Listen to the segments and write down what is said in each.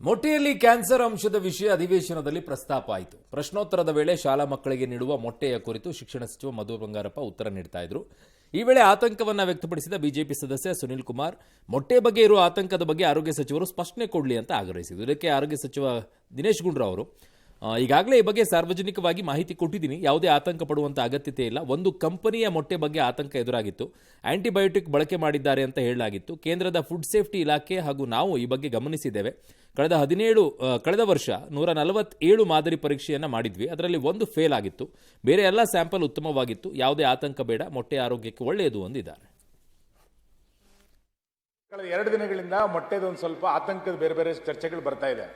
ಮೊಟ್ಟೆಯಲ್ಲಿ cancer ಅಂಶದ ವಿಷಯ ಅಧಿವೇಶನದಲ್ಲಿ ಪ್ರಸ್ತಾಪ ಆಯಿತು. ಪ್ರಶ್ನೋತ್ತರದ ವೇಳೆ ಶಾಲಾ ಮಕ್ಕಳಿಗೆ ನೀಡುವ ಮೊಟ್ಟೆಯ ಕುರಿತು ಶಿಕ್ಷಣ ಸಚಿವ ಮಧು ಬಂಗಾರಪ್ಪ ಉತ್ತರ ನೀಡ್ತಾ ಇದ್ರು. ಈ ವೇಳೆ ಆತಂಕವನ್ನ ವ್ಯಕ್ತಪಡಿಸಿದ ಬಿಜೆಪಿ ಸದಸ್ಯ ಸುನಿಲ್ ಕುಮಾರ್ ಮೊಟ್ಟೆ ಬಗ್ಗೆ ಇರುವ ಆತಂಕದ ಬಗ್ಗೆ ಆರೋಗ್ಯ ಸಚಿವರು ಸ್ಪಷ್ಟನೆ ಕೊಡಲಿ ಅಂತ ಆಗ್ರಹಿಸಿದರು. ಇದಕ್ಕೆ ಆರೋಗ್ಯ ಸಚಿವ ದಿನೇಶ್ ಗುಂಡೂರಾವ್ ಅವರು ಈಗಾಗಲೇ ಈ ಬಗ್ಗೆ ಸಾರ್ವಜನಿಕವಾಗಿ ಮಾಹಿತಿ ಕೊಟ್ಟಿದ್ದೀನಿ, ಯಾವುದೇ ಆತಂಕ ಪಡುವಂತ ಅಗತ್ಯತೆ ಇಲ್ಲ. ಒಂದು ಕಂಪನಿಯ ಮೊಟ್ಟೆ ಬಗ್ಗೆ ಆತಂಕ ಎದುರಾಗಿತ್ತು, ಆಂಟಿಬಯೋಟಿಕ್ ಬಳಕೆ ಮಾಡಿದ್ದಾರೆ ಅಂತ ಹೇಳಲಾಗಿತ್ತು. ಕೇಂದ್ರದ ಫುಡ್ ಸೇಫ್ಟಿ ಇಲಾಖೆ ಹಾಗೂ ನಾವು ಈ ಬಗ್ಗೆ ಗಮನಿಸಿದ್ದೇವೆ. ಕಳೆದ ವರ್ಷ 147 ಮಾದರಿ ಪರೀಕ್ಷೆಯನ್ನ ಮಾಡಿದ್ವಿ. ಅದರಲ್ಲಿ ಒಂದು ಫೇಲ್ ಆಗಿತ್ತು, ಬೇರೆ ಎಲ್ಲ ಸ್ಯಾಂಪಲ್ ಉತ್ತಮವಾಗಿತ್ತು. ಯಾವುದೇ ಆತಂಕ ಬೇಡ, ಮೊಟ್ಟೆ ಆರೋಗ್ಯಕ್ಕೆ ಒಳ್ಳೆಯದು ಅಂದಿದ್ದಾರೆ. ಕಳೆದ 2 ದಿನಗಳಿಂದ ಮೊಟ್ಟೆದೊಂದು ಸ್ವಲ್ಪ ಆತಂಕದ ಬೇರೆ ಬೇರೆ ಚರ್ಚೆಗಳು ಬರ್ತಾ ಇದೆ.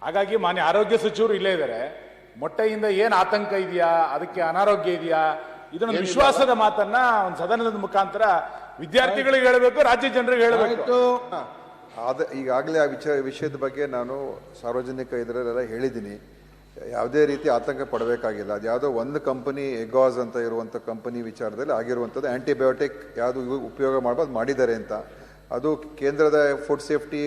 ಹಾಗಾಗಿ ಮಾನ್ಯ ಆರೋಗ್ಯ ಸಚಿವರು ಇಲ್ಲೇ ಇದ್ದಾರೆ. ಮೊಟ್ಟೆಯಿಂದ ಏನು ಆತಂಕ ಇದೆಯಾ, ಅದಕ್ಕೆ ಅನಾರೋಗ್ಯ ಇದೆಯಾ, ಇದನ್ನು ವಿಶ್ವಾಸದ ಮಾತನ್ನ ಒಂದು ಸದನದ ಮುಖಾಂತರ ವಿದ್ಯಾರ್ಥಿಗಳಿಗೆ ಹೇಳಬೇಕು, ರಾಜ್ಯ ಜನರಿಗೆ ಹೇಳಬೇಕು. ಈಗಾಗಲೇ ಆ ವಿಷಯದ ಬಗ್ಗೆ ನಾನು ಸಾರ್ವಜನಿಕ ಇದರಲ್ಲೆಲ್ಲ ಹೇಳಿದ್ದೀನಿ. ಯಾವುದೇ ರೀತಿ ಆತಂಕ ಪಡಬೇಕಾಗಿಲ್ಲ. ಅದು ಯಾವುದೋ ಒಂದು ಕಂಪನಿ ಎಗಾಸ್ ಅಂತ ಇರುವಂಥ ಕಂಪನಿ ವಿಚಾರದಲ್ಲಿ ಆಗಿರುವಂಥದ್ದು. ಆಂಟಿಬಯೋಟಿಕ್ ಯಾವುದು ಉಪಯೋಗ ಮಾಡ್ಬೋದು ಮಾಡಿದ್ದಾರೆ ಅಂತ ಅದು ಕೇಂದ್ರದ ಫುಡ್ ಸೇಫ್ಟಿ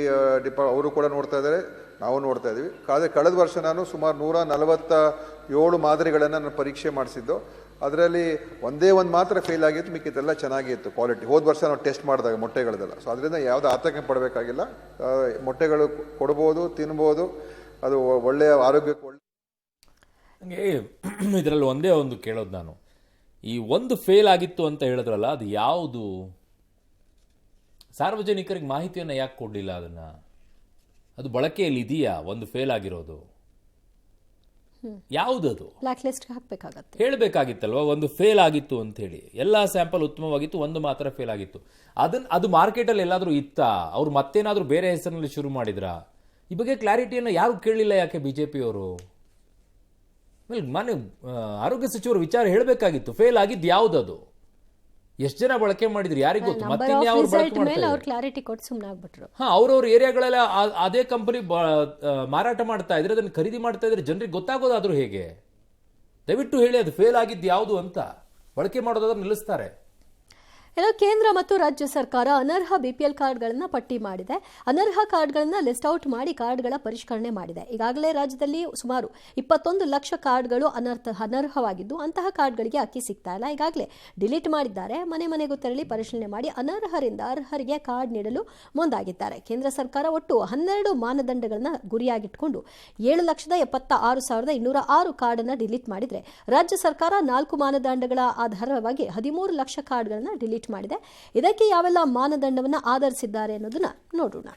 ಅವರು ಕೂಡ ನೋಡ್ತಾ ಇದ್ದಾರೆ, ನಾವು ನೋಡ್ತಾ ಇದ್ದೀವಿ. ಕಳೆದ ವರ್ಷ ನಾನು ಸುಮಾರು 147 ಮಾದರಿಗಳನ್ನು ನಾನು ಪರೀಕ್ಷೆ ಮಾಡಿಸಿದ್ದು. ಅದರಲ್ಲಿ ಒಂದೇ ಒಂದು ಮಾತ್ರ ಫೇಲ್ ಆಗಿತ್ತು, ಮಿಕ್ಕಿದ್ದೆಲ್ಲ ಚೆನ್ನಾಗಿತ್ತು ಕ್ವಾಲಿಟಿ. ಹೋದ ವರ್ಷ ನಾವು ಟೆಸ್ಟ್ ಮಾಡಿದಾಗ ಮೊಟ್ಟೆಗಳದೆಲ್ಲ. ಸೊ ಅದರಿಂದ ಯಾವುದೇ ಆತಂಕ ಪಡಬೇಕಾಗಿಲ್ಲ. ಮೊಟ್ಟೆಗಳು ಕೊಡ್ಬೋದು, ತಿನ್ಬೋದು, ಅದು ಒಳ್ಳೆಯ ಆರೋಗ್ಯಕ್ಕೆ ಒಳ್ಳೆ. ಹಂಗೆ ಇದರಲ್ಲಿ ಒಂದೇ ಒಂದು ಕೇಳೋದು ನಾನು, ಈ ಒಂದು ಫೇಲ್ ಆಗಿತ್ತು ಅಂತ ಹೇಳಿದ್ರಲ್ಲ, ಅದು ಯಾವುದು? ಸಾರ್ವಜನಿಕರಿಗೆ ಮಾಹಿತಿಯನ್ನು ಯಾಕೆ ಕೊಡಲಿಲ್ಲ? ಅದು ಬಳಕೆಯಲ್ಲಿ ಇದೆಯಾ? ಒಂದು ಫೇಲ್ ಆಗಿರೋದು ಯಾವುದದು? ಬ್ಲಾಕ್ ಲಿಸ್ಟ್ ಹಾಕಬೇಕಾಗತ್ತೆ, ಹೇಳಬೇಕಾಗಿತ್ತಲ್ವ. ಒಂದು ಫೇಲ್ ಆಗಿತ್ತು ಅಂತ ಹೇಳಿ, ಎಲ್ಲ ಸ್ಯಾಂಪಲ್ ಉತ್ತಮವಾಗಿತ್ತು, ಒಂದು ಮಾತ್ರ ಫೇಲ್ ಆಗಿತ್ತು. ಅದು ಮಾರ್ಕೆಟಲ್ಲಿ ಎಲ್ಲಾದರೂ ಇತ್ತಾ? ಅವ್ರು ಮತ್ತೇನಾದರೂ ಬೇರೆ ಹೆಸರಿನಲ್ಲಿ ಶುರು ಮಾಡಿದ್ರಾ? ಈ ಬಗ್ಗೆ ಕ್ಲಾರಿಟಿಯನ್ನು ಯಾರು ಕೇಳಲಿಲ್ಲ. ಯಾಕೆ ಬಿಜೆಪಿಯವರು? ಮಾನ್ಯ ಆರೋಗ್ಯ ಸಚಿವರು ವಿಚಾರ ಹೇಳಬೇಕಾಗಿತ್ತು. ಫೇಲ್ ಆಗಿದ್ದು ಯಾವುದದು? ಎಷ್ಟು ಜನ ಬಳಕೆ ಮಾಡಿದ್ರು ಯಾರಿಗೂ ಗೊತ್ತು. ಕ್ಲಾರಿಟಿ ಕೊಟ್ಟು ಸುಮ್ಮನೆ ಆಗ್ಬಿಟ್ರು. ಅವ್ರವ್ರ ಏರಿಯಾಗಳೆಲ್ಲ ಅದೇ ಕಂಪನಿ ಮಾರಾಟ ಮಾಡ್ತಾ ಇದ್ರೆ, ಅದನ್ನು ಖರೀದಿ ಮಾಡ್ತಾ ಇದ್ರೆ ಜನರಿಗೆ ಗೊತ್ತಾಗೋದಾದ್ರೂ ಹೇಗೆ? ದಯವಿಟ್ಟು ಹೇಳಿ, ಅದು ಫೇಲ್ ಆಗಿದ್ದು ಯಾವುದು ಅಂತ. ಬಳಕೆ ಮಾಡೋದಾದ್ರೆ ನಿಲ್ಲಿಸ್ತಾರೆ. ಕೇಂದ್ರ ಮತ್ತು ರಾಜ್ಯ ಸರ್ಕಾರ ಅನರ್ಹ ಬಿಪಿಎಲ್ ಕಾರ್ಡ್ಗಳನ್ನು ಪಟ್ಟಿ ಮಾಡಿದೆ. ಅನರ್ಹ ಕಾರ್ಡ್ಗಳನ್ನು ಲಿಸ್ಟ್ ಔಟ್ ಮಾಡಿ ಕಾರ್ಡ್ಗಳ ಪರಿಷ್ಕರಣೆ ಮಾಡಿದೆ. ಈಗಾಗಲೇ ರಾಜ್ಯದಲ್ಲಿ ಸುಮಾರು 21 ಲಕ್ಷ ಕಾರ್ಡ್ಗಳು ಅನರ್ಹವಾಗಿದ್ದು, ಅಂತಹ ಕಾರ್ಡ್ಗಳಿಗೆ ಅಕ್ಕಿ ಸಿಗ್ತಾ ಇಲ್ಲ. ಈಗಾಗಲೇ ಡಿಲೀಟ್ ಮಾಡಿದ್ದಾರೆ. ಮನೆ ಮನೆಗೂ ತೆರಳಿ ಪರಿಶೀಲನೆ ಮಾಡಿ ಅನರ್ಹರಿಂದ ಅರ್ಹರಿಗೆ ಕಾರ್ಡ್ ನೀಡಲು ಮುಂದಾಗಿದ್ದಾರೆ. ಕೇಂದ್ರ ಸರ್ಕಾರ ಒಟ್ಟು 12 ಮಾನದಂಡಗಳನ್ನು ಗುರಿಯಾಗಿಟ್ಟುಕೊಂಡು 7,76,206 ಕಾರ್ಡನ್ನು ಡಿಲೀಟ್ ಮಾಡಿದರೆ, ರಾಜ್ಯ ಸರ್ಕಾರ 4 ಮಾನದಂಡಗಳ ಆಧಾರವಾಗಿ 13 ಲಕ್ಷ ಕಾರ್ಡ್ಗಳನ್ನು ಡಿಲೀಟ್ ಮಾಡಿದೆ. ಇದಕ್ಕೆ ಯಾವೆಲ್ಲ ಮಾನದಂಡವನ್ನು ಆಧರಿಸಿದ್ದಾರೆ ಅನ್ನೋದನ್ನ ನೋಡೋಣ.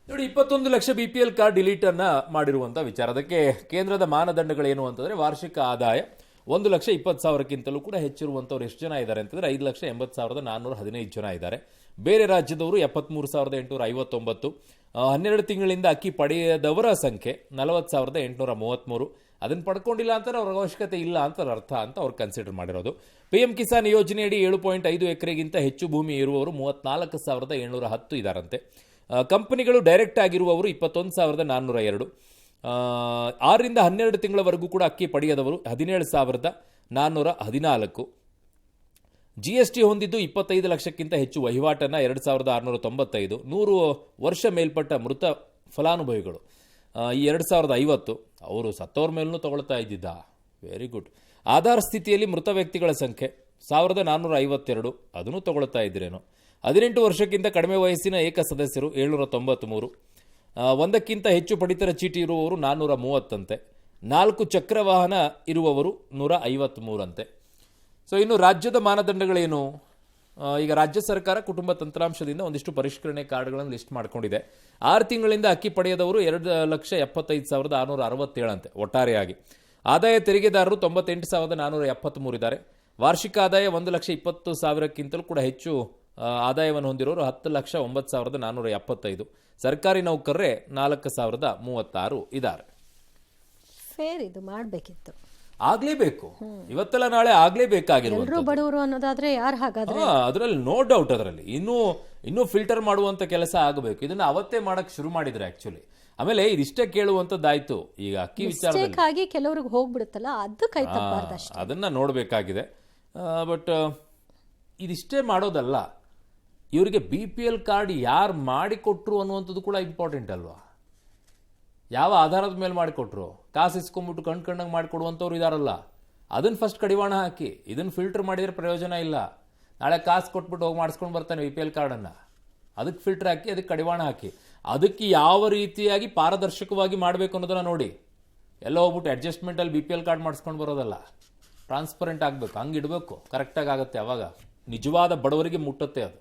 ನೋಡಿ, 21 ಲಕ್ಷ ಬಿಪಿಎಲ್ ಕಾರ್ಡ್ ಡಿಲೀಟ್ ಅನ್ನ ಮಾಡಿರುವಂತ ವಿಚಾರ. ಅದಕ್ಕೆ ಕೇಂದ್ರದ ಮಾನದಂಡಗಳೇನು ಅಂತಂದ್ರೆ, ವಾರ್ಷಿಕ ಆದಾಯ 1,20,000ಕ್ಕಿಂತಲೂ ಕೂಡ ಹೆಚ್ಚಿರುವಂತವ್ರು ಎಷ್ಟು ಜನ ಇದ್ದಾರೆ ಅಂತಂದ್ರೆ 5,80,415 ಜನ ಇದ್ದಾರೆ. ಬೇರೆ ರಾಜ್ಯದವರು 73,859. 12 ತಿಂಗಳಿಂದ ಅಕ್ಕಿ ಪಡೆಯದವರ ಸಂಖ್ಯೆ 40,833. ಅದನ್ನು ಪಡ್ಕೊಂಡಿಲ್ಲ ಅಂತ ಅವ್ರ ಅವಶ್ಯಕತೆ ಇಲ್ಲ ಅಂತ ಅರ್ಥ ಅಂತ ಅವ್ರು ಕನ್ಸಿಡರ್ ಮಾಡಿರೋದು. PM ಕಿಸಾನ್ ಯೋಜನೆಯಡಿ 7.5 ಎಕರೆಗಿಂತ ಹೆಚ್ಚು ಭೂಮಿ ಇರುವವರು 34,710 ಇದ್ದಾರಂತೆ. ಕಂಪನಿಗಳು ಡೈರೆಕ್ಟ್ ಆಗಿರುವವರು 21,402. 6 ರಿಂದ 12 ತಿಂಗಳವರೆಗೂ ಕೂಡ ಅಕ್ಕಿ ಪಡೆಯದವರು 17,414. GST ಹೊಂದಿದ್ದು 25 ಲಕ್ಷಕ್ಕಿಂತ ಹೆಚ್ಚು ವಹಿವಾಟನ್ನು 2,695. 100 ವರ್ಷ ಮೇಲ್ಪಟ್ಟ ಮೃತ ಫಲಾನುಭವಿಗಳು ಈ 2,050. ಅವರು ಸತ್ತೋರ್ ಮೇಲೂ ತಗೊಳ್ತಾ ಇದ್ದಿದ್ದ. Very good. ಆಧಾರ್ ಸ್ಥಿತಿಯಲ್ಲಿ ಮೃತ ವ್ಯಕ್ತಿಗಳ ಸಂಖ್ಯೆ 1,452. ಅದನ್ನು ತಗೊಳ್ತಾ ಇದ್ರೇನು. 18 ವರ್ಷಕ್ಕಿಂತ ಕಡಿಮೆ ವಯಸ್ಸಿನ ಏಕ ಸದಸ್ಯರು 793. 1ಕ್ಕಿಂತ ಹೆಚ್ಚು ಪಡಿತರ ಚೀಟಿ ಇರುವವರು 430 ಅಂತೆ. 4 ಚಕ್ರ ವಾಹನ ಇರುವವರು 153 ಅಂತೆ. ಸೊ ಇನ್ನು ರಾಜ್ಯದ ಮಾನದಂಡಗಳೇನು? ಈಗ ರಾಜ್ಯ ಸರ್ಕಾರ ಕುಟುಂಬ ತಂತ್ರಾಂಶದಿಂದ ಒಂದಿಷ್ಟು ಪರಿಷ್ಕರಣೆ ಕಾರ್ಡ್ಗಳನ್ನು ಲಿಸ್ಟ್ ಮಾಡ್ಕೊಂಡಿದೆ. 6 ತಿಂಗಳಿಂದ ಅಕ್ಕಿ ಪಡೆಯದವರು 2,75,667 ಅಂತೆ ಒಟ್ಟಾರೆಯಾಗಿ. ಆದಾಯ ತೆರಿಗೆದಾರರು 98,473 ಇದ್ದಾರೆ. ವಾರ್ಷಿಕ ಆದಾಯ 1,20,000ಕ್ಕಿಂತಲೂ ಕೂಡ ಹೆಚ್ಚು ಆದಾಯವನ್ನು ಹೊಂದಿರೋರು 10,09,475. ಸರ್ಕಾರಿ ನೌಕರರೇ 4,036 ಇದ್ದಾರೆ. ಫೇರ್ ಇದು ಮಾಡಬೇಕಿತ್ತು, ಆಗ್ಲೇಬೇಕು. ಇವತ್ತೆಲ್ಲ ನಾಳೆ ಆಗ್ಲೇಬೇಕಾಗಿರುವ ಬಡವರು ಅನ್ನೋದಾದ್ರೆ ಯಾರು ಹಾಗಾದ್ರೆ ಅದರಲ್ಲಿ ನೋ ಡೌಟ್. ಅದರಲ್ಲಿ ಇನ್ನೂ ಫಿಲ್ಟರ್ ಮಾಡುವಂತ ಕೆಲಸ ಆಗಬೇಕು. ಇದನ್ನ ಅವತ್ತೇ ಮಾಡಕ್ ಶುರು ಮಾಡಿದ್ರೆ ಆಕ್ಚುಲಿ. ಆಮೇಲೆ ಇದಿಷ್ಟೇ ಕೇಳುವಂತದ್ದಾಯ್ತು. ಈಗ ಅಕ್ಕಿ ವಿಚಾರದಲ್ಲಿ ಕೆಲವ್ರಿಗೆ ಹೋಗ್ಬಿಡುತ್ತಲ್ಲ, ಅದು ಕೈ ತಪ್ಪಬಾರ್ದಷ್ಟೇ. ಅದನ್ನ ನೋಡ್ಬೇಕಾಗಿದೆ. ಬಟ್ ಇದಿಷ್ಟೇ ಮಾಡೋದಲ್ಲ. ಇವರಿಗೆ BPL ಕಾರ್ಡ್ ಯಾರು ಮಾಡಿಕೊಟ್ರು ಅನ್ನುವಂಥದ್ದು ಕೂಡ ಇಂಪಾರ್ಟೆಂಟ್ ಅಲ್ವಾ? ಯಾವ ಆಧಾರದ ಮೇಲೆ ಮಾಡಿಕೊಟ್ರು? ಕಾಸು ಇಸ್ಕೊಂಡ್ಬಿಟ್ಟು ಕಣ್ಣಂಗೆ ಮಾಡಿಕೊಡುವಂಥವ್ರು ಇದಾರಲ್ಲ, ಅದನ್ನು ಫಸ್ಟ್ ಕಡಿವಾಣ ಹಾಕಿ. ಇದನ್ನು ಫಿಲ್ಟರ್ ಮಾಡಿದರೆ ಪ್ರಯೋಜನ ಇಲ್ಲ. ನಾಳೆ ಕಾಸು ಕೊಟ್ಬಿಟ್ಟು ಹೋಗಿ ಮಾಡಿಸ್ಕೊಂಡು ಬರ್ತಾನೆ BPL ಕಾರ್ಡನ್ನು, ಅದಕ್ಕೆ ಫಿಲ್ಟರ್ ಹಾಕಿ, ಅದಕ್ಕೆ ಕಡಿವಾಣ ಹಾಕಿ. ಅದಕ್ಕೆ ಯಾವ ರೀತಿಯಾಗಿ ಪಾರದರ್ಶಕವಾಗಿ ಮಾಡಬೇಕು ಅನ್ನೋದನ್ನ ನೋಡಿ. ಎಲ್ಲ ಹೋಗ್ಬಿಟ್ಟು ಅಡ್ಜಸ್ಟ್ಮೆಂಟಲ್ಲಿ BPL ಕಾರ್ಡ್ ಮಾಡಿಸ್ಕೊಂಡು ಬರೋದಲ್ಲ, ಟ್ರಾನ್ಸ್ಪರೆಂಟ್ ಆಗಬೇಕು, ಹಂಗೆ ಇಡಬೇಕು, ಕರೆಕ್ಟಾಗಿ ಆಗುತ್ತೆ. ಅವಾಗ ನಿಜವಾದ ಬಡವರಿಗೆ ಮುಟ್ಟುತ್ತೆ ಅದು.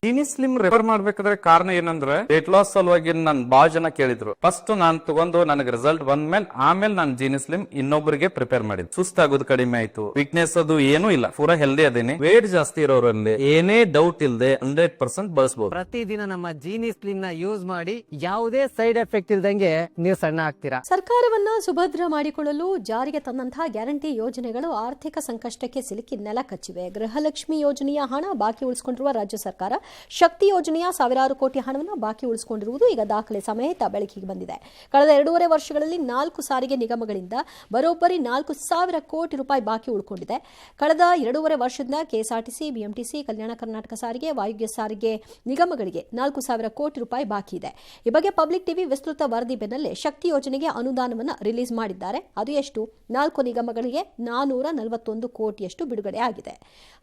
ಜೀನಿ ಸ್ಲಿಮ್ ರೆಫರ್ ಮಾಡ್ಬೇಕಾದ್ರೆ ಕಾರಣ ಏನಂದ್ರೆ ವೇಟ್ ಲಾಸ್ ಸಲುವಾಗಿ ನನ್ ಬಾಳ ಜನ ಕೇಳಿದ್ರು. ಫಸ್ಟ್ ನಾನ್ ತಗೊಂಡು ನನಗೆ ರಿಸಲ್ಟ್ ಬಂದ್ಮೇಲೆ ಆಮೇಲೆ ನಾನು ಜೀನಿ ಸ್ಲಿಮ್ ಇನ್ನೊಬ್ಬರಿಗೆ ಪ್ರಿಪೇರ್ ಮಾಡಿದ್. ಸುಸ್ತಾಗೋದು ಕಡಿಮೆ ಆಯ್ತು, ವೀಕ್ನೆಸ್ ಅದು ಏನೂ ಇಲ್ಲ, ಪೂರಾ ಹೆಲ್ದಿ ಅದೇನೆ. ವೇಟ್ ಜಾಸ್ತಿ ಇರೋರಲ್ಲಿ ಏನೇ ಡೌಟ್ ಇಲ್ಲದೆ 100% ಬಳಸಬಹುದು. ಪ್ರತಿದಿನ ನಮ್ಮ ಜೀನಿ ಸ್ಲಿಮ್ ನ ಯೂಸ್ ಮಾಡಿ ಯಾವುದೇ ಸೈಡ್ ಎಫೆಕ್ಟ್ ಇಲ್ದಂಗೆ ನೀವು ಸಣ್ಣ ಆಗ್ತೀರಾ. ಸರ್ಕಾರವನ್ನ ಸುಭದ್ರ ಮಾಡಿಕೊಳ್ಳಲು ಜಾರಿಗೆ ತಂದಂತಹ ಗ್ಯಾರಂಟಿ ಯೋಜನೆಗಳು ಆರ್ಥಿಕ ಸಂಕಷ್ಟಕ್ಕೆ ಸಿಲುಕಿ ನೆಲ ಕಚ್ಚಿವೆ. ಗೃಹಲಕ್ಷ್ಮಿ ಯೋಜನೆಯ ಹಣ ಬಾಕಿ ಉಳಿಸಿಕೊಂಡಿರುವ ರಾಜ್ಯ ಸರ್ಕಾರ ಶಕ್ತಿ ಯೋಜನೆಯ ಸಾವಿರಾರು ಕೋಟಿ ಹಣವನ್ನು ಬಾಕಿ ಉಳಿಸಿಕೊಂಡಿರುವುದು ಈಗ ದಾಖಲೆ ಸಮೇತ ಬೆಳಕಿಗೆ ಬಂದಿದೆ. ಕಳೆದ 2.5 ವರ್ಷಗಳಲ್ಲಿ 4 ಸಾರಿಗೆ ನಿಗಮಗಳಿಂದ ಬರೋಬ್ಬರಿ 4,000 ಕೋಟಿ ರೂಪಾಯಿ ಬಾಕಿ ಉಳ್ಕೊಂಡಿದೆ. ಕಳೆದ 2.5 ವರ್ಷದಿಂದ ಕೆಎಸ್ಆರ್ಟಿಸಿ, ಬಿಎಂಟಿಸಿ, ಕಲ್ಯಾಣ ಕರ್ನಾಟಕ ಸಾರಿಗೆ, ವಾಯುವ್ಯ ಸಾರಿಗೆ ನಿಗಮಗಳಿಗೆ 4,000 ಕೋಟಿ ರೂಪಾಯಿ ಬಾಕಿ ಇದೆ. ಈ ಬಗ್ಗೆ ಪಬ್ಲಿಕ್ ಟಿವಿ ವಿಸ್ತೃತ ವರದಿ ಬೆನ್ನಲ್ಲೇ ಶಕ್ತಿ ಯೋಜನೆಗೆ ಅನುದಾನವನ್ನು ರಿಲೀಸ್ ಮಾಡಿದ್ದಾರೆ. ಅದು ಎಷ್ಟು? 4 ನಿಗಮಗಳಿಗೆ 441 ಕೋಟಿಯಷ್ಟು ಬಿಡುಗಡೆ ಆಗಿದೆ.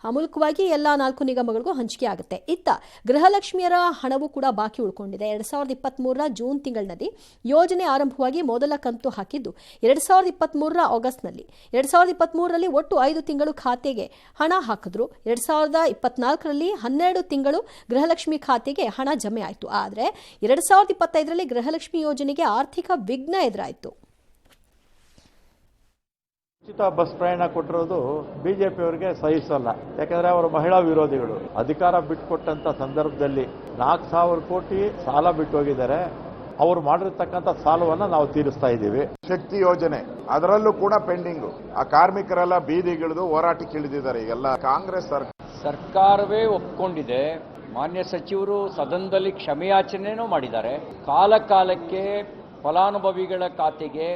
ಆ ಮೂಲಕವಾಗಿ ಎಲ್ಲಾ 4 ನಿಗಮಗಳಿಗೂ ಹಂಚಿಕೆ ಆಗುತ್ತೆ. ಇತ್ತ ಗೃಹಲಕ್ಷ್ಮಿಯರ ಹಣವೂ ಕೂಡ ಬಾಕಿ ಉಳ್ಕೊಂಡಿದೆ. 2023 ಜೂನ್ ತಿಂಗಳಿನಲ್ಲಿ ಯೋಜನೆ ಆರಂಭವಾಗಿ ಮೊದಲ ಕಂತು ಹಾಕಿದ್ದು 2023 ಆಗಸ್ಟ್ನಲ್ಲಿ. 2023ರಲ್ಲಿ ಒಟ್ಟು 5 ತಿಂಗಳು ಖಾತೆಗೆ ಹಣ ಹಾಕಿದ್ರು. 2024ರಲ್ಲಿ 12 ತಿಂಗಳು ಗೃಹಲಕ್ಷ್ಮಿ ಖಾತೆಗೆ ಹಣ ಜಮೆ ಆಯಿತು. ಆದರೆ 2025ರಲ್ಲಿ ಗೃಹಲಕ್ಷ್ಮಿ ಯೋಜನೆಗೆ ಆರ್ಥಿಕ ವಿಘ್ನ ಎದುರಾಯಿತು. ಉಚಿತ ಬಸ್ ಪ್ರಯಾಣ ಕೊಟ್ಟಿರೋದು ಬಿಜೆಪಿಯವರಿಗೆ ಸಹಿಸಲ್ಲ. ಯಾಕಂದ್ರೆ ಅವರು ಮಹಿಳಾ ವಿರೋಧಿಗಳು. ಅಧಿಕಾರ ಬಿಟ್ಟುಕೊಟ್ಟಂತ ಸಂದರ್ಭದಲ್ಲಿ 4,000 ಕೋಟಿ ಸಾಲ ಬಿಟ್ಟು ಹೋಗಿದ್ದಾರೆ. ಅವರು ಮಾಡಿರ್ತಕ್ಕಂಥ ಸಾಲವನ್ನ ನಾವು ತೀರಿಸ್ತಾ ಇದ್ದೀವಿ. ಶಕ್ತಿ ಯೋಜನೆ ಅದರಲ್ಲೂ ಕೂಡ ಪೆಂಡಿಂಗು. ಆ ಕಾರ್ಮಿಕರೆಲ್ಲ ಬೀದಿಗಿಳಿದು ಹೋರಾಟಕ್ಕೆ ಇಳಿದಿದ್ದಾರೆ. ಈಗೆಲ್ಲ ಕಾಂಗ್ರೆಸ್ ಸರ್ಕಾರವೇ ಒಪ್ಕೊಂಡಿದೆ. ಮಾನ್ಯ ಸಚಿವರು ಸದನದಲ್ಲಿ ಕ್ಷಮೆಯಾಚನೆಯೂ ಮಾಡಿದ್ದಾರೆ. ಕಾಲಕ್ಕೆ ಫಲಾನುಭವಿಗಳ ಖಾತೆಗೆ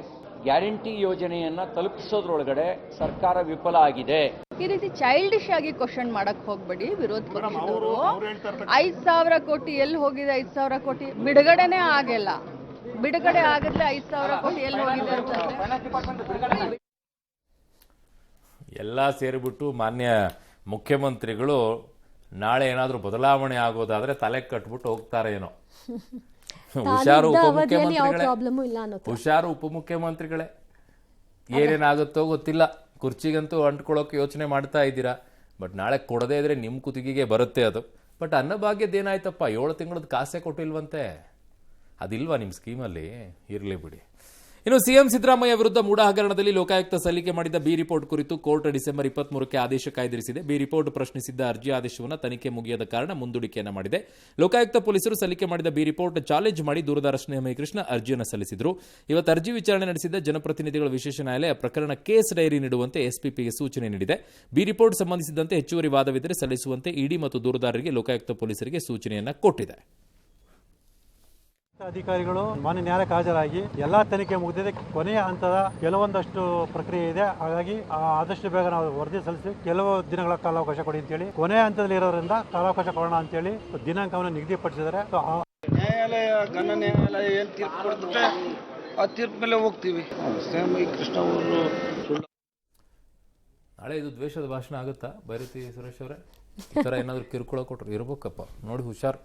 ಗ್ಯಾರಂಟಿ ಯೋಜನೆಯನ್ನ ತಲುಪಿಸೋದ್ರೊಳಗಡೆ ಸರ್ಕಾರ ವಿಫಲ ಆಗಿದೆ. ಈ ರೀತಿ ಚೈಲ್ಡಿಶ್ ಆಗಿ ಕ್ವಶನ್ ಮಾಡಕ್ ಹೋಗ್ಬೇಡಿ. ವಿರೋಧ ಪಕ್ಷದವರು 5,000 ಕೋಟಿ ಎಲ್ಲಿ ಹೋಗಿದೆ? 5,000 ಕೋಟಿ ಬಿಡುಗಡೆನೇ ಆಗಿಲ್ಲ. ಬಿಡುಗಡೆ ಆಗಿದ್ರೆ 5,000 ಕೋಟಿ ಎಲ್ಲಿ ಹೋಗಿದೆ ಅಂತಂದ್ರೆ ಎಲ್ಲ ಸೇರಿಬಿಟ್ಟು ಮಾನ್ಯ ಮುಖ್ಯಮಂತ್ರಿಗಳು ನಾಳೆ ಏನಾದರೂ ಬದಲಾವಣೆ ಆಗೋದಾದ್ರೆ ತಲೆ ಕಟ್ಬಿಟ್ಟು ಹೋಗ್ತಾರೆ ಏನೋ. ಹುಷಾರು ಉಪಮುಖ್ಯಮಂತ್ರಿಗಳೇ, ಏನೇನಾಗುತ್ತೋ ಗೊತ್ತಿಲ್ಲ. ಕುರ್ಚಿಗಂತೂ ಅಂಟ್ಕೊಳ್ಳೋಕೆ ಯೋಚನೆ ಮಾಡ್ತಾ ಇದ್ದೀರಾ. ಬಟ್ ನಾಳೆ ಕೊಡದೇ ಇದ್ರೆ ನಿಮ್ಮ ಕುತ್ತಿಗೆಗೆ ಬರುತ್ತೆ ಅದು. ಬಟ್ ಅನ್ನಭಾಗ್ಯದ್ದೇನಾಯ್ತಪ್ಪ? 7 ತಿಂಗಳದ ಕಾಸೇ ಕೊಟ್ಟಿಲ್ವಂತೆ. ಅದಿಲ್ವಾ ನಿಮ್ಮ ಸ್ಕೀಮಲ್ಲಿ? ಇರಲಿ ಬಿಡಿ. ಇನ್ನು ಸಿಎಂ ಸಿದ್ದರಾಮಯ್ಯ ವಿರುದ್ಧ ಮೂಡ ಹಗರಣದಲ್ಲಿ ಲೋಕಾಯುಕ್ತ ಸಲ್ಲಿಕೆ ಮಾಡಿದ ಬಿ ರಿಪೋರ್ಟ್ ಕುರಿತು ಕೋರ್ಟ್ ಡಿಸೆಂಬರ್ 23ಕ್ಕೆ ಆದೇಶ ಕಾಯ್ದಿರಿಸಿದೆ. ಬಿ ರಿಪೋರ್ಟ್ ಪ್ರಶ್ನಿಸಿದ್ದ ಅರ್ಜಿ ಆದೇಶವನ್ನು ತನಿಖೆ ಮುಗಿಯದ ಕಾರಣ ಮುಂದೂಡಿಕೆಯನ್ನು ಮಾಡಿದೆ. ಲೋಕಾಯುಕ್ತ ಪೊಲೀಸರು ಸಲ್ಲಿಕೆ ಮಾಡಿದ ಬಿ ರಿಪೋರ್ಟ್ ಚಾಲೆಂಜ್ ಮಾಡಿ ದೂರದಾರ ಸ್ನೇಹಮಯಿ ಅರ್ಜಿಯನ್ನು ಸಲ್ಲಿಸಿದರು. ಇವತ್ತು ಅರ್ಜಿ ವಿಚಾರಣೆ ನಡೆಸಿದ ಜನಪ್ರತಿನಿಧಿಗಳ ವಿಶೇಷ ನ್ಯಾಯಾಲಯ ಪ್ರಕರಣ ಕೇಸ್ ಡೈರಿ ನೀಡುವಂತೆ ಎಸ್ಪಿಪಿಗೆ ಸೂಚನೆ ನೀಡಿದೆ. ಬಿ ರಿಪೋರ್ಟ್ ಸಂಬಂಧಿಸಿದಂತೆ ಹೆಚ್ಚುವರಿ ವಾದವಿದ್ದರೆ ಸಲ್ಲಿಸುವಂತೆ ಇಡಿ ಮತ್ತು ದೂರುದಾರರಿಗೆ ಲೋಕಾಯುಕ್ತ ಪೊಲೀಸರಿಗೆ ಸೂಚನೆಯನ್ನು ಕೊಟ್ಟಿದೆ. ಅಧಿಕಾರಿಗಳು ಮಾನ್ಯ ನ್ಯಾಯಾಲಯಕ್ಕೆ ಹಾಜರಾಗಿ ಎಲ್ಲಾ ತನಿಖೆ ಮುಗಿದಿದೆ. ಕೊನೆಯ ಹಂತದ ಕೆಲವೊಂದಷ್ಟು ಪ್ರಕ್ರಿಯೆ ಇದೆ. ಹಾಗಾಗಿ ಆದಷ್ಟು ಬೇಗ ನಾವು ವರದಿ ಸಲ್ಲಿಸಿ ಕೆಲವು ದಿನಗಳ ಕಾಲಾವಕಾಶ ಕೊಡಿ ಅಂತೇಳಿ, ಕೊನೆಯ ಹಂತದಲ್ಲಿ ಇರೋದ್ರಿಂದ ಕಾಲಾವಕಾಶ ಕೊಡೋಣ ಅಂತೇಳಿ ದಿನಾಂಕವನ್ನು ನಿಗದಿಪಡಿಸಿದ್ದಾರೆ. ನ್ಯಾಯಾಲಯ ಘನ ನ್ಯಾಯಾಲಯ ಏನ್ ತೀರ್ಪು ಕೊಡುತ್ತೆ ಆ ತೀರ್ಪು ಮೇಲೆ ಹೋಗ್ತೀವಿ. ಕೃಷ್ಣ ಅವರು ನಾಳೆ ಇದು ದ್ವೇಷದ ಭಾಷಣ ಆಗುತ್ತಾ? ಬೈರತಿ ಸುರೇಶ್ ಅವರೇ, ಈ ಥರ ಏನಾದರೂ ಕಿರುಕುಳ ಕೊಟ್ಟರು ಇರ್ಬೇಕಪ್ಪ, ನೋಡಿ ಹುಷಾರು.